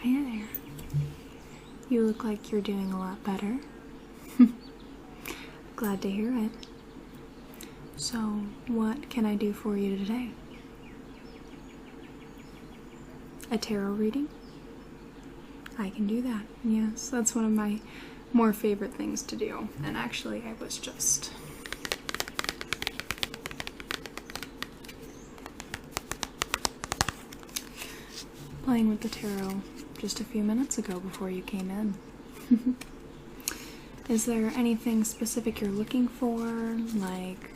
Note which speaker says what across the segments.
Speaker 1: Hey there. You look like you're doing a lot better. Glad to hear it. So, what can I do for you today? A tarot reading? I can do that. Yes, that's one of my more favorite things to do. And actually, I was just playing with the tarot just a few minutes ago before you came in. Is there anything specific you're looking for, like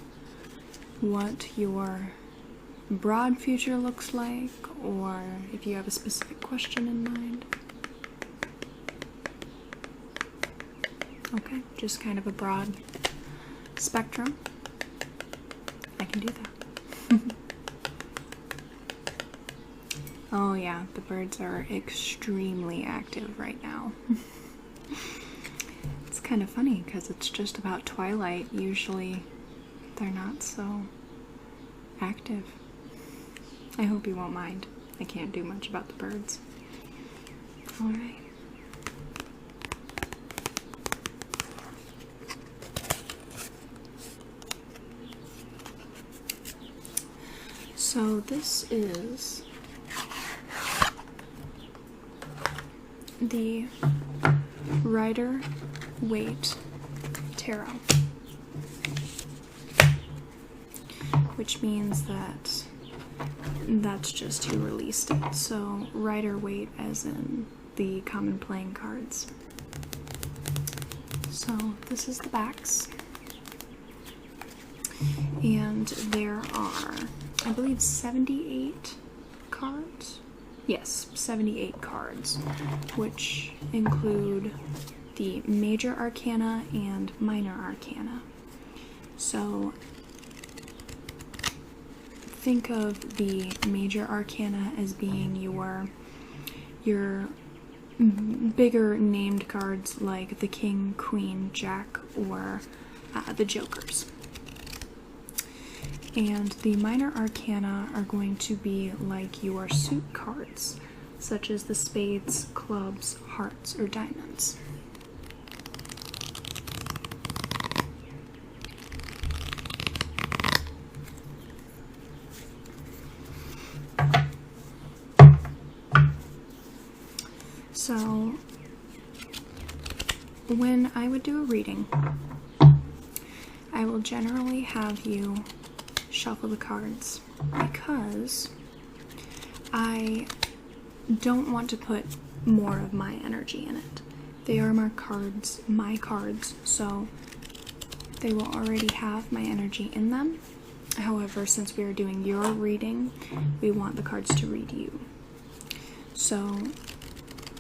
Speaker 1: what your broad future looks like, or if you have a specific question in mind? Okay, just kind of a broad spectrum. I can do that. Oh yeah, the birds are extremely active right now. It's kind of funny because it's just about twilight. Usually they're not so active. I hope you won't mind. I can't do much about the birds. Alright. So this is the Rider-Waite Tarot, which means that that's just who released it. So Rider-Waite as in the common playing cards. So this is the backs, and there are, I believe, 78 cards. Yes, 78 cards, which include the major arcana and minor arcana. So think of the major arcana as being your bigger named cards like the King, Queen, Jack, or the Jokers. And the minor arcana are going to be like your suit cards, such as the spades, clubs, hearts, or diamonds. So, when I would do a reading, I will generally have you shuffle the cards because I don't want to put more of my energy in it. They are my cards, so they will already have my energy in them. However, since we are doing your reading, we want the cards to read you. So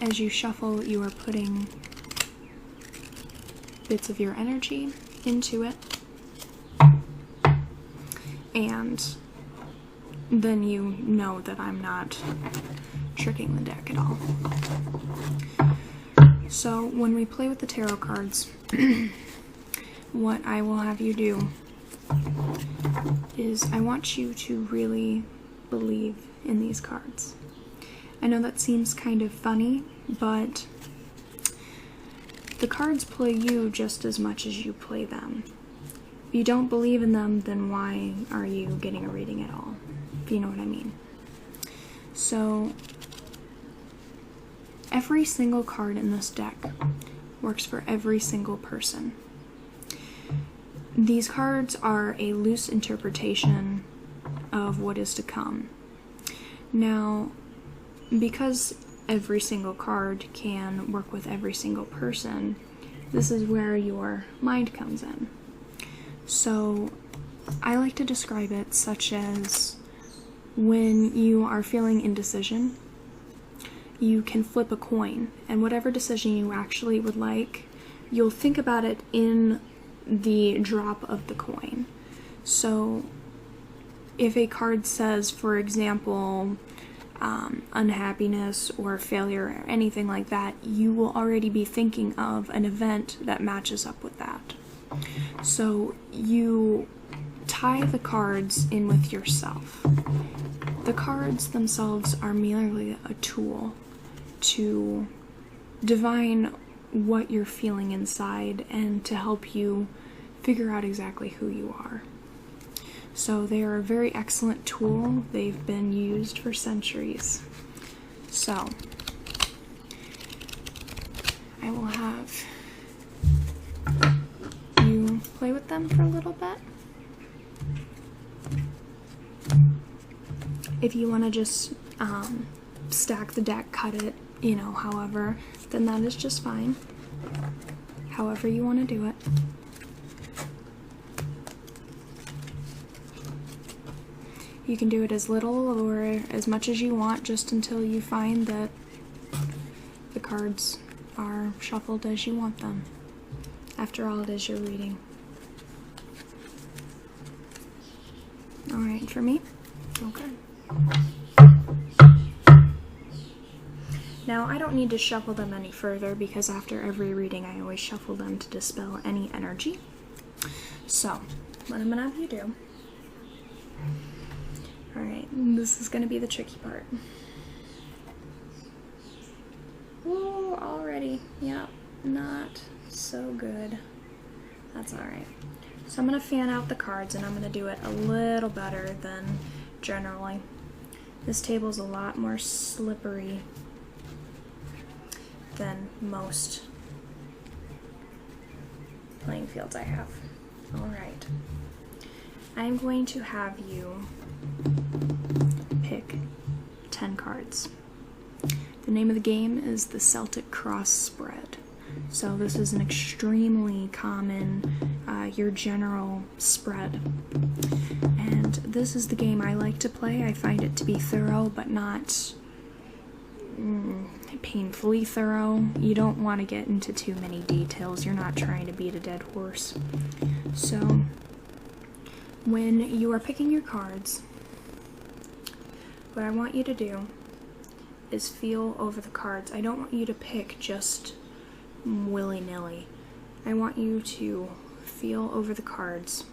Speaker 1: as you shuffle, you are putting bits of your energy into it, and then you know that I'm not tricking the deck at all. So when we play with the tarot cards, what I will have you do is I want you to really believe in these cards. I know that seems kind of funny, but the cards play you just as much as you play them. If you don't believe in them, then why are you getting a reading at all? If you know what I mean. So, every single card in this deck works for every single person. These cards are a loose interpretation of what is to come. Now, because every single card can work with every single person, this is where your mind comes in. So I like to describe it such as when you are feeling indecision, you can flip a coin, and whatever decision you actually would like, you'll think about it in the drop of the coin. So if a card says, for example, unhappiness or failure or anything like that, you will already be thinking of an event that matches up with that. So you tie the cards in with yourself. The cards themselves are merely a tool. to divine what you're feeling inside and to help you figure out exactly who you are. So they are a very excellent tool. They've been used for centuries. So I will have you play with them for a little bit. If you want to just stack the deck, cut it, you know, however, then that is just fine. However you want to do it. You can do it as little or as much as you want, just until you find that the cards are shuffled as you want them. After all, it is your reading. Alright, for me? Okay. Now, I don't need to shuffle them any further because after every reading I always shuffle them to dispel any energy. So, what I'm going to have you do. Alright, this is going to be the tricky part. Ooh, already. Yep, not so good. That's alright. So I'm going to fan out the cards and I'm going to do it a little better than generally. This table's a lot more slippery than most playing fields I have. Alright. I'm going to have you pick 10 cards. The name of the game is the Celtic cross spread. So this is an extremely common, your general spread. And this is the game I like to play. I find it to be thorough, but not painfully thorough. You don't want to get into too many details. You're not trying to beat a dead horse. So when you are picking your cards, what I want you to do is feel over the cards. I don't want you to pick just willy-nilly. I want you to feel over the cards.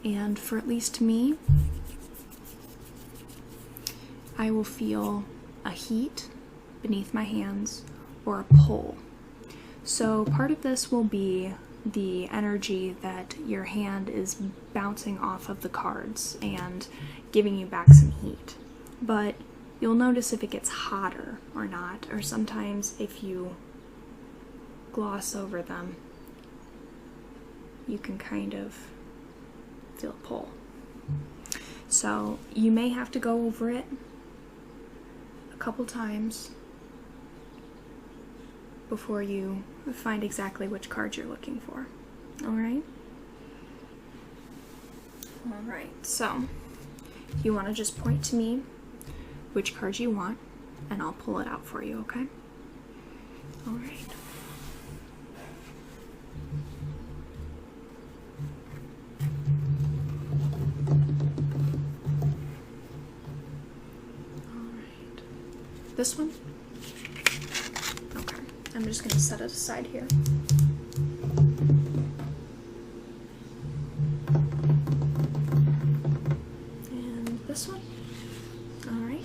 Speaker 1: And for at least me, I will feel a heat beneath my hands or a pull. So part of this will be the energy that your hand is bouncing off of the cards and giving you back some heat. But you'll notice if it gets hotter or not, or sometimes if you gloss over them, you can kind of feel a pull. So you may have to go over it a couple times before you find exactly which card you're looking for. Alright? Alright, so you want to just point to me which card you want, and I'll pull it out for you, okay? Alright. Alright. This one? Okay. I'm just going to set it aside here. And this one? Alright.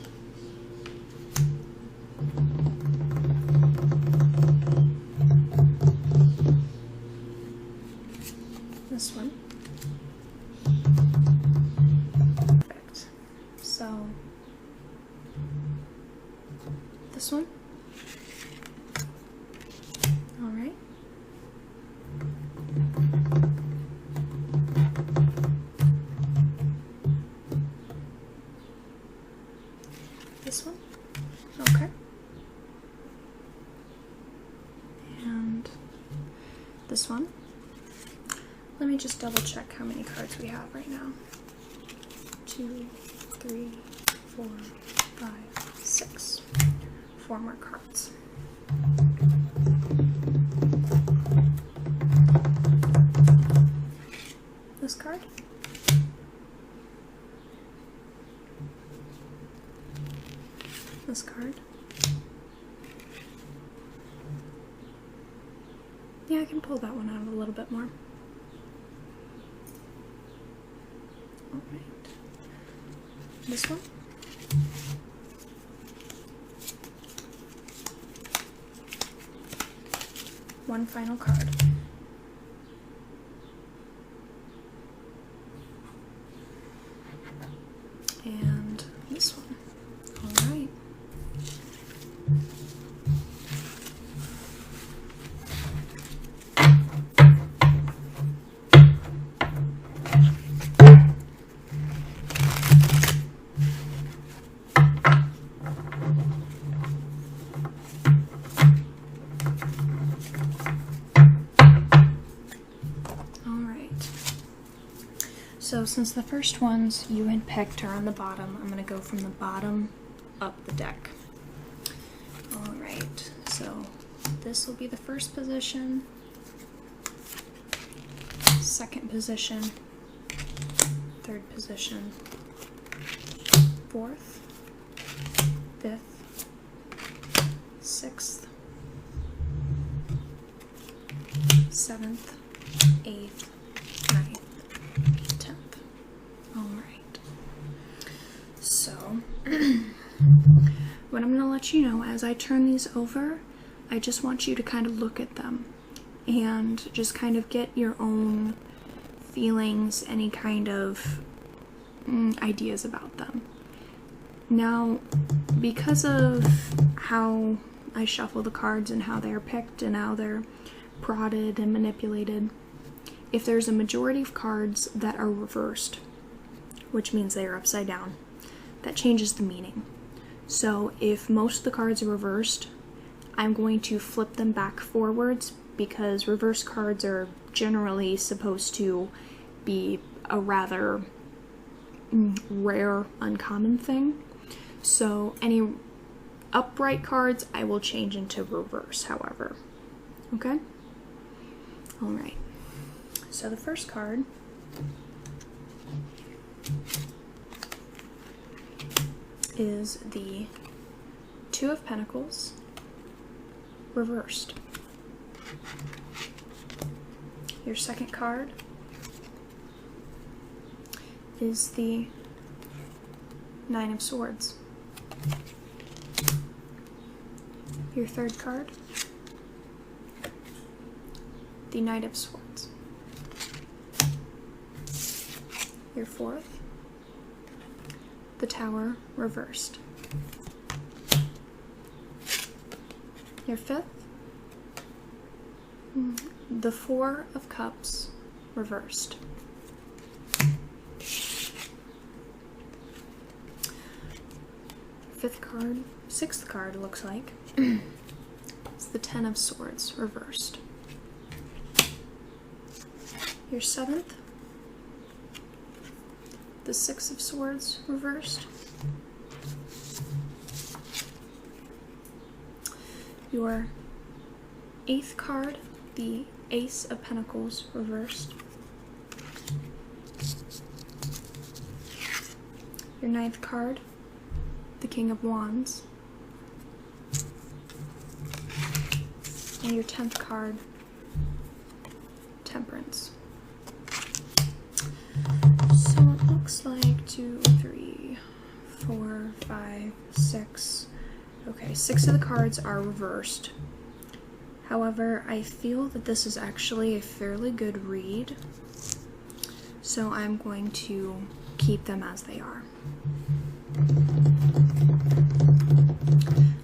Speaker 1: This one. Perfect. So, this one. All right. This one. Okay. And this one. Let me just double check how many cards we have right now. 2, 3, 4, 5, 6. 4 more cards. This card. This card. Yeah, I can pull that one out a little bit more. Alright. This one. one final card. And this one. All right. So since the first ones you had picked are on the bottom, I'm going to go from the bottom up the deck. Alright, so this will be the first position, second position, third position, fourth, fifth, sixth, seventh, eighth, ninth, 10th. Alright. So, what I'm going to let you know as I turn these over, I just want you to kind of look at them and just kind of get your own feelings, any kind of ideas about them. Now, because of how I shuffle the cards and how they're picked and how they're prodded and manipulated, if there's a majority of cards that are reversed, which means they are upside down, that changes the meaning. So if most of the cards are reversed, I'm going to flip them back forwards because reverse cards are generally supposed to be a rather rare, uncommon thing. So any upright cards I will change into reverse, however. Okay? Alright. So the first card is the Two of Pentacles reversed. Your second card is the Nine of Swords. Your third card, the Knight of Swords. Your fourth, the Tower reversed. Your fifth, the Four of Cups reversed. Sixth card looks like it's the Ten of Swords reversed. Your seventh, the Six of Swords reversed. Your eighth card, the Ace of Pentacles reversed. Your ninth card, the King of Wands. And your 10th card, Temperance. So it looks like 2, 3, 4, 5, 6. Okay, 6 of the cards are reversed. However, I feel that this is actually a fairly good read, so I'm going to keep them as they are.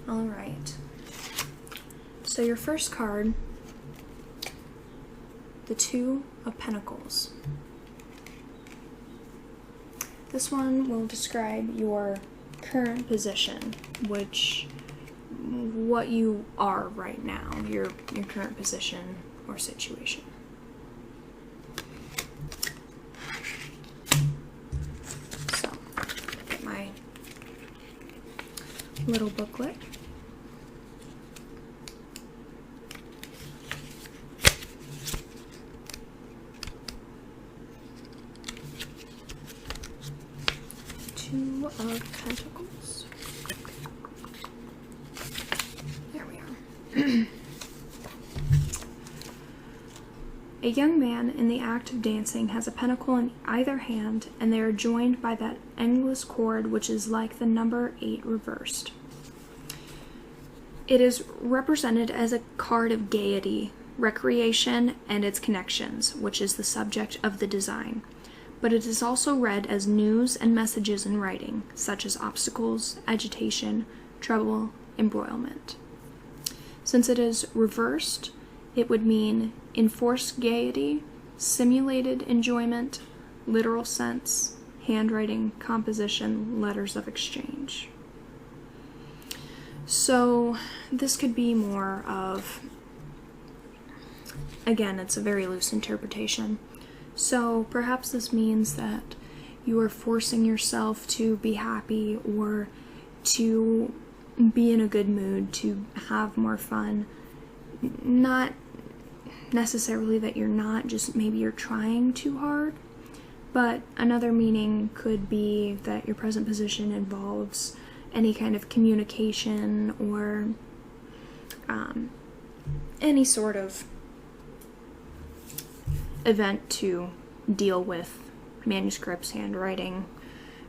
Speaker 1: Alright, so your first card, the Two of Pentacles. This one will describe your current position, what you are right now, your current position or situation. So, get my little booklet. Two of Pentacles. There we are. A young man in the act of dancing has a pentacle in either hand, and they are joined by that endless cord which is like the number 8 reversed. It is represented as a card of gaiety, recreation, and its connections, which is the subject of the design. But it is also read as news and messages in writing, such as obstacles, agitation, trouble, embroilment. Since it is reversed, it would mean enforced gaiety, simulated enjoyment, literal sense, handwriting, composition, letters of exchange. So this could be more of, again, it's a very loose interpretation. So perhaps this means that you are forcing yourself to be happy or to be in a good mood, to have more fun. Not necessarily that you're not, just maybe you're trying too hard. But another meaning could be that your present position involves any kind of communication or any sort of event to deal with manuscripts, handwriting,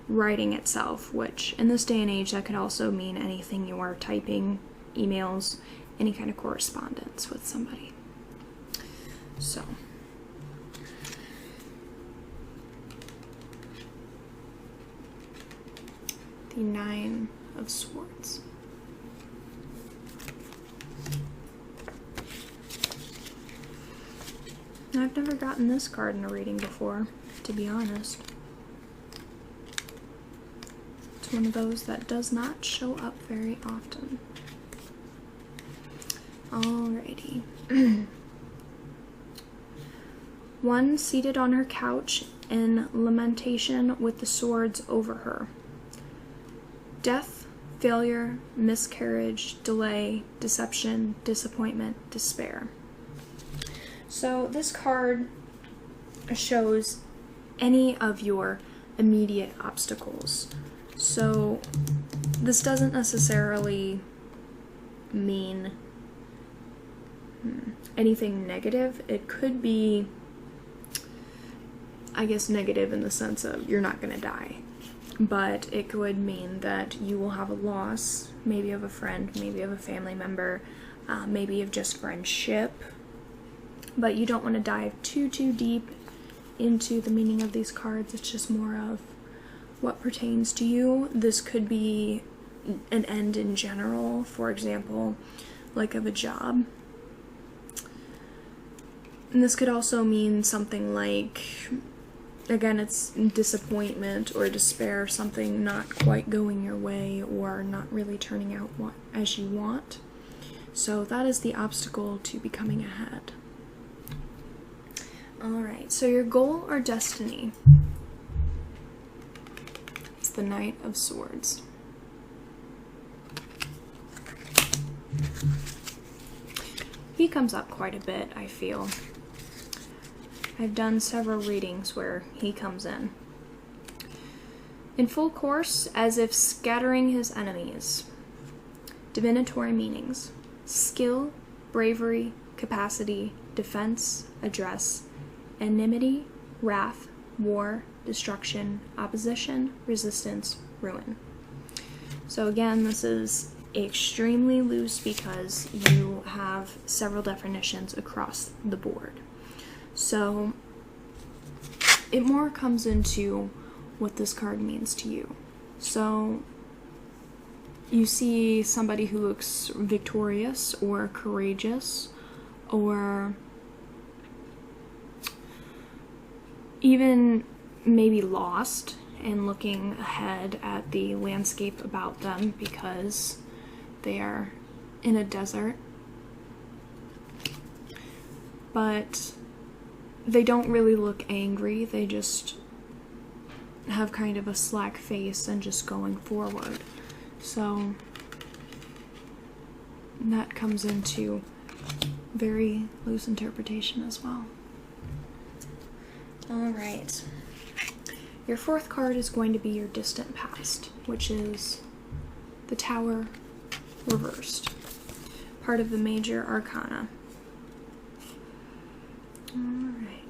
Speaker 1: writing itself, which in this day and age that could also mean anything you are typing, emails, any kind of correspondence with somebody. So the Nine of Swords. I've never gotten this card in a reading before, to be honest. It's one of those that does not show up very often. Alrighty. One seated on her couch in lamentation with the swords over her. Death, failure, miscarriage, delay, deception, disappointment, despair. So this card shows any of your immediate obstacles. So this doesn't necessarily mean anything negative. It could be, I guess, negative in the sense of you're not going to die. But it could mean that you will have a loss, maybe of a friend, maybe of a family member, maybe of just friendship. But you don't want to dive too deep into the meaning of these cards. It's just more of what pertains to you. This could be an end in general, for example, like of a job. And this could also mean something like, again, it's disappointment or despair, something not quite going your way or not really turning out as you want. So that is the obstacle to becoming ahead. Alright, so your goal or destiny. It's the Knight of Swords. He comes up quite a bit, I feel. I've done several readings where he comes in. In full course, as if scattering his enemies. Divinatory meanings. Skill, bravery, capacity, defense, address, enmity, wrath, war, destruction, opposition, resistance, ruin. So again, this is extremely loose because you have several definitions across the board. So it more comes into what this card means to you. So you see somebody who looks victorious or courageous or even maybe lost and looking ahead at the landscape about them because they are in a desert. But they don't really look angry, they just have kind of a slack face and just going forward. So that comes into very loose interpretation as well. Alright. Your fourth card is going to be your distant past, which is the Tower reversed. Part of the major arcana. Alright.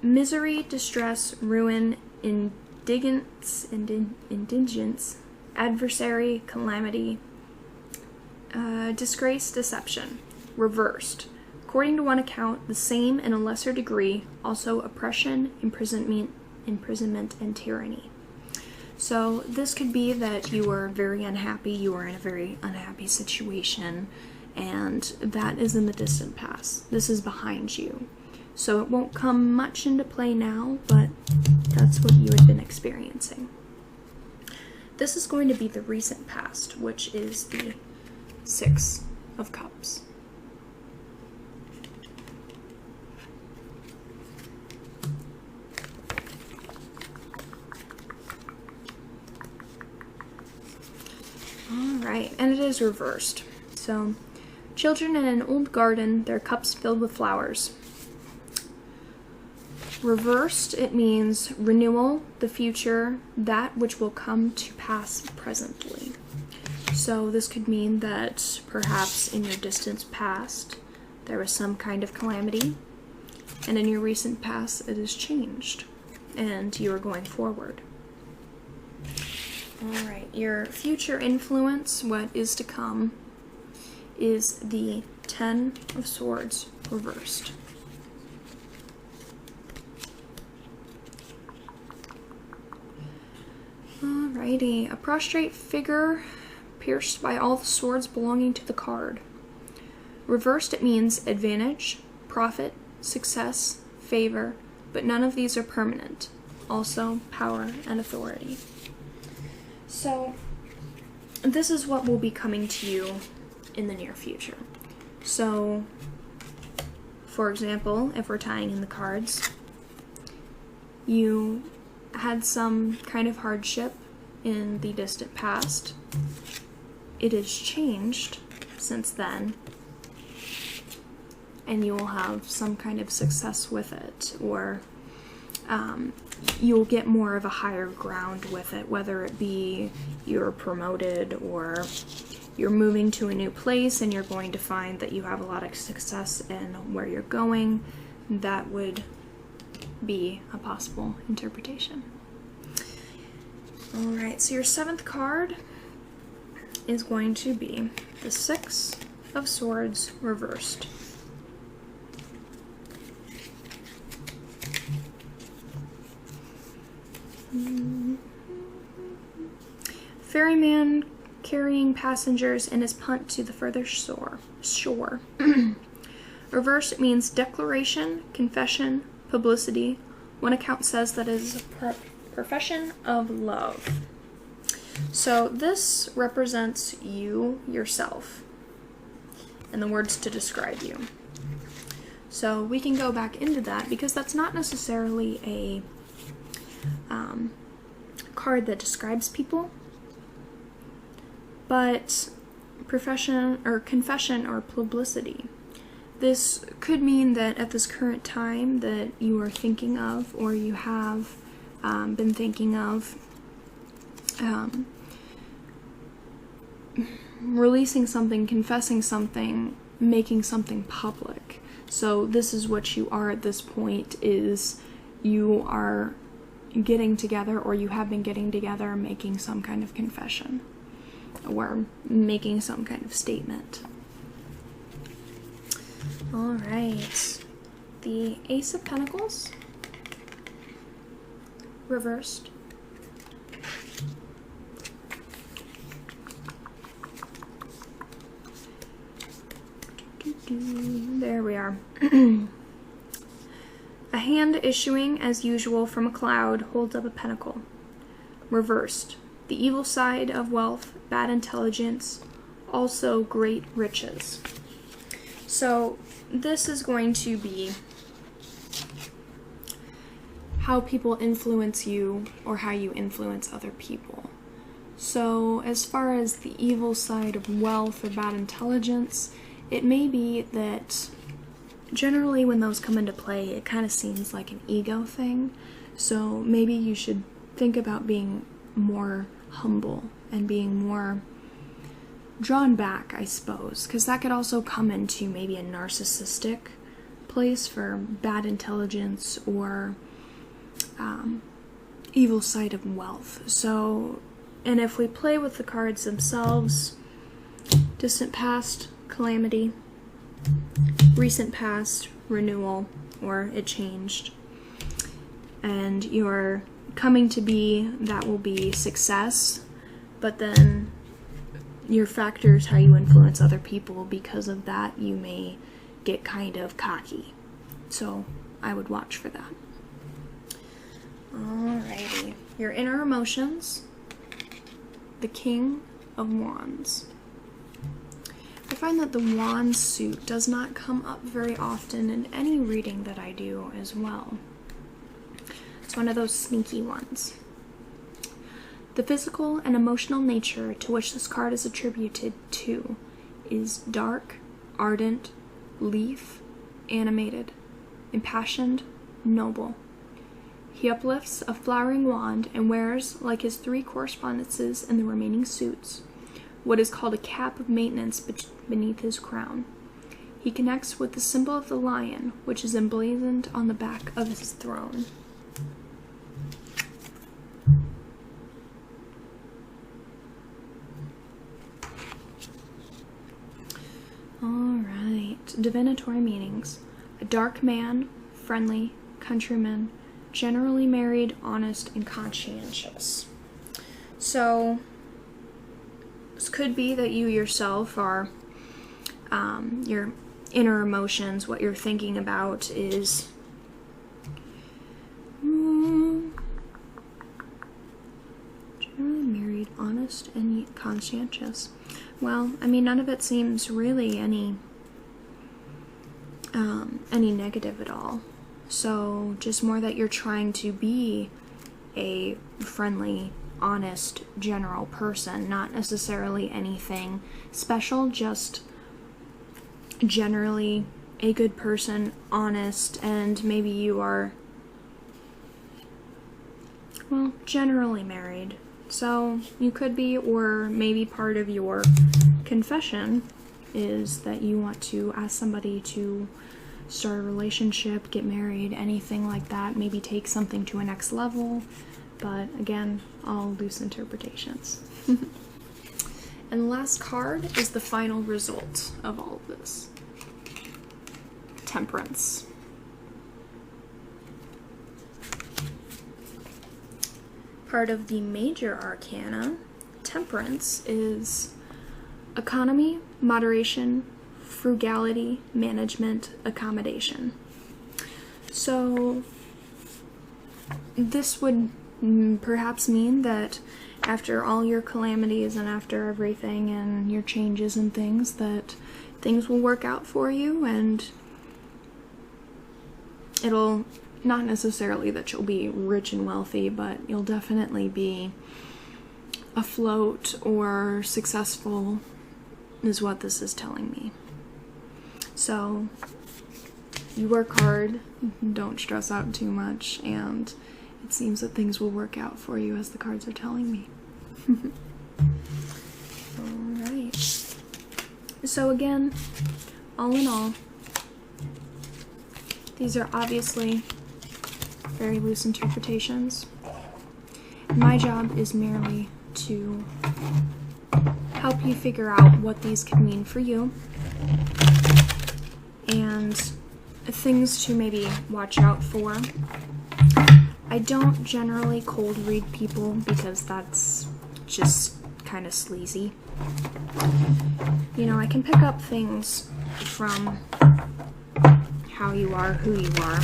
Speaker 1: Misery, distress, ruin, indigence, adversary, calamity, Disgrace, deception. Reversed. According to one account, the same in a lesser degree, also oppression, imprisonment, and tyranny. So this could be that you were very unhappy, you were in a very unhappy situation, and that is in the distant past. This is behind you. So it won't come much into play now, but that's what you had been experiencing. This is going to be the recent past, which is the Six of Cups. Alright, and it is reversed. So, children in an old garden, their cups filled with flowers. Reversed, it means renewal, the future, that which will come to pass presently. So this could mean that perhaps in your distant past there was some kind of calamity, and in your recent past it has changed, and you are going forward. Alright, your future influence, what is to come, is the Ten of Swords reversed. Alrighty, a prostrate figure pierced by all the swords belonging to the card. Reversed, it means advantage, profit, success, favor, but none of these are permanent. Also, power and authority. So, this is what will be coming to you in the near future. So, for example, if we're tying in the cards, you had some kind of hardship in the distant past. It has changed since then, and you will have some kind of success with it, or you'll get more of a higher ground with it, whether it be you're promoted or you're moving to a new place and you're going to find that you have a lot of success in where you're going. That would be a possible interpretation. Alright, so your seventh card is going to be the Six of Swords reversed. Ferryman carrying passengers in his punt to the further shore. Reverse, it means declaration, confession, publicity. One account says that it is a profession of love. So this represents you, yourself, and the words to describe you. So we can go back into that because that's not necessarily a card that describes people, but profession or confession or publicity. This could mean that at this current time that you are thinking of, or you have been thinking of releasing something, confessing something, making something public. So this is what you are at this point, is you are getting together, or you have been getting together, making some kind of confession or making some kind of statement. Alright, the Ace of Pentacles reversed. There we are. A hand issuing, as usual, from a cloud holds up a pentacle. Reversed. The evil side of wealth, bad intelligence, also great riches. So this is going to be how people influence you, or how you influence other people. So as far as the evil side of wealth or bad intelligence, it may be that generally when those come into play, it kind of seems like an ego thing. So maybe you should think about being more humble and being more drawn back, I suppose, because that could also come into maybe a narcissistic place for bad intelligence or evil side of wealth. So, and if we play with the cards themselves, Distant past, calamity. Recent past, renewal, or it changed. And your coming to be, that will be success, but then your factors, how you influence other people, because of that you may get kind of cocky. So I would watch for that. Alrighty. Your inner emotions. The King of Wands. I find that the Wands suit does not come up very often in any reading that I do as well. It's one of those sneaky ones. The physical and emotional nature to which this card is attributed to is dark, ardent, leaf, animated, impassioned, noble. He uplifts a flowering wand and wears, like his 3 correspondences in the remaining suits, what is called a cap of maintenance beneath his crown. He connects with the symbol of the lion, which is emblazoned on the back of his throne. Alright, divinatory meanings. A dark man, friendly, countryman, generally married, honest, and conscientious. So, this could be that you yourself are, your inner emotions, what you're thinking about is generally married, honest, and conscientious. Well, I mean, none of it seems really any negative at all. So, just more that you're trying to be a friendly, honest, general person, not necessarily anything special, just generally a good person, honest, and maybe you are, well, generally married. So, you could be, or maybe part of your confession is that you want to ask somebody to start a relationship, get married, anything like that, maybe take something to a next level, but again, all loose interpretations. And the last card is the final result of all of this. Temperance. Part of the major arcana, Temperance is economy, moderation, frugality, management, accommodation. So this would perhaps mean that after all your calamities and after everything and your changes and things, that things will work out for you, and it'll, not necessarily that you'll be rich and wealthy, but you'll definitely be afloat or successful, is what this is telling me. So, you work hard, don't stress out too much, and it seems that things will work out for you as the cards are telling me. Alright. So again, all in all, these are obviously very loose interpretations. My job is merely to help you figure out what these could mean for you, and things to maybe watch out for. I don't generally cold read people because that's just kind of sleazy. You know, I can pick up things from how you are, who you are.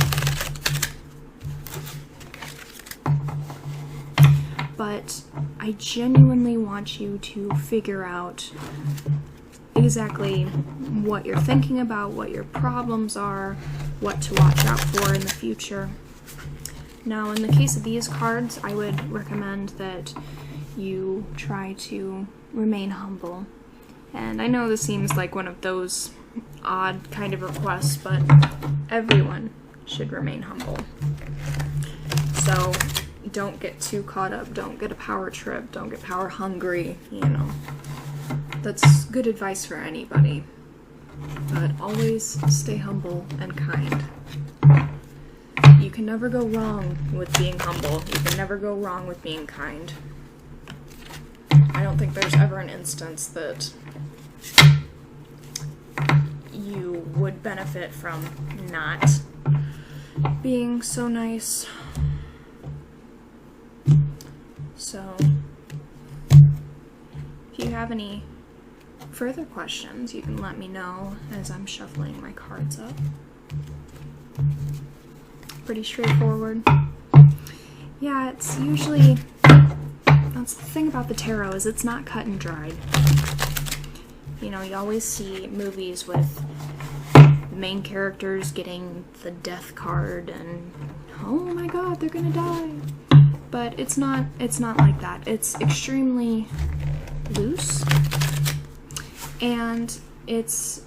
Speaker 1: But I genuinely want you to figure out exactly what you're thinking about, what your problems are, what to watch out for in the future. Now, in the case of these cards, I would recommend that you try to remain humble. And I know this seems like one of those odd kind of requests, but everyone should remain humble. So, don't get too caught up, don't get a power trip, don't get power hungry, you know. That's good advice for anybody. But always stay humble and kind. You can never go wrong with being humble. You can never go wrong with being kind. I don't think there's ever an instance that you would benefit from not being so nice. So, if you have any further questions, you can let me know as I'm shuffling my cards up. Pretty straightforward. Yeah, it's usually, that's the thing about the tarot, is it's not cut and dried. You know, you always see movies with the main characters getting the death card and, oh my god, they're gonna die. But it's not like that. It's extremely loose, and it's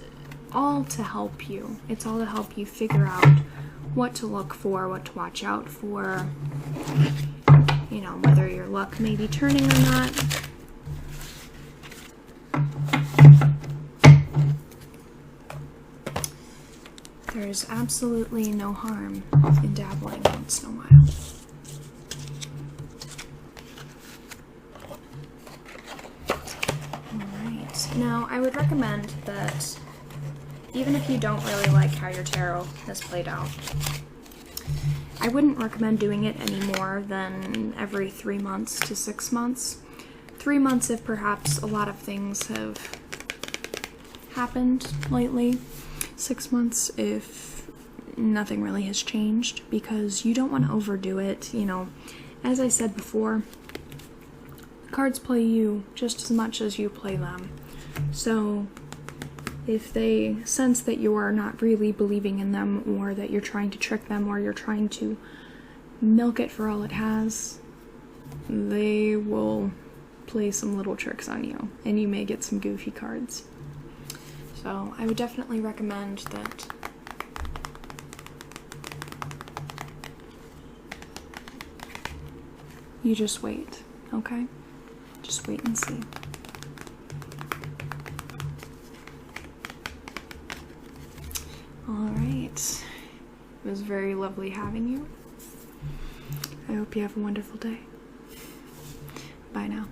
Speaker 1: all to help you. It's all to help you figure out what to look for, what to watch out for, you know, whether your luck may be turning or not. There's absolutely no harm in dabbling once in a while. Alright, now I would recommend that even if you don't really like how your tarot has played out, I wouldn't recommend doing it any more than every 3 months to 6 months. 3 months if perhaps a lot of things have happened lately. 6 months if nothing really has changed, because you don't want to overdo it. You know, as I said before, cards play you just as much as you play them. So if they sense that you are not really believing in them, or that you're trying to trick them, or you're trying to milk it for all it has, they will play some little tricks on you, and you may get some goofy cards. So I would definitely recommend that you just wait, okay? Just wait and see. Alright, it was very lovely having you. I hope you have a wonderful day. Bye now.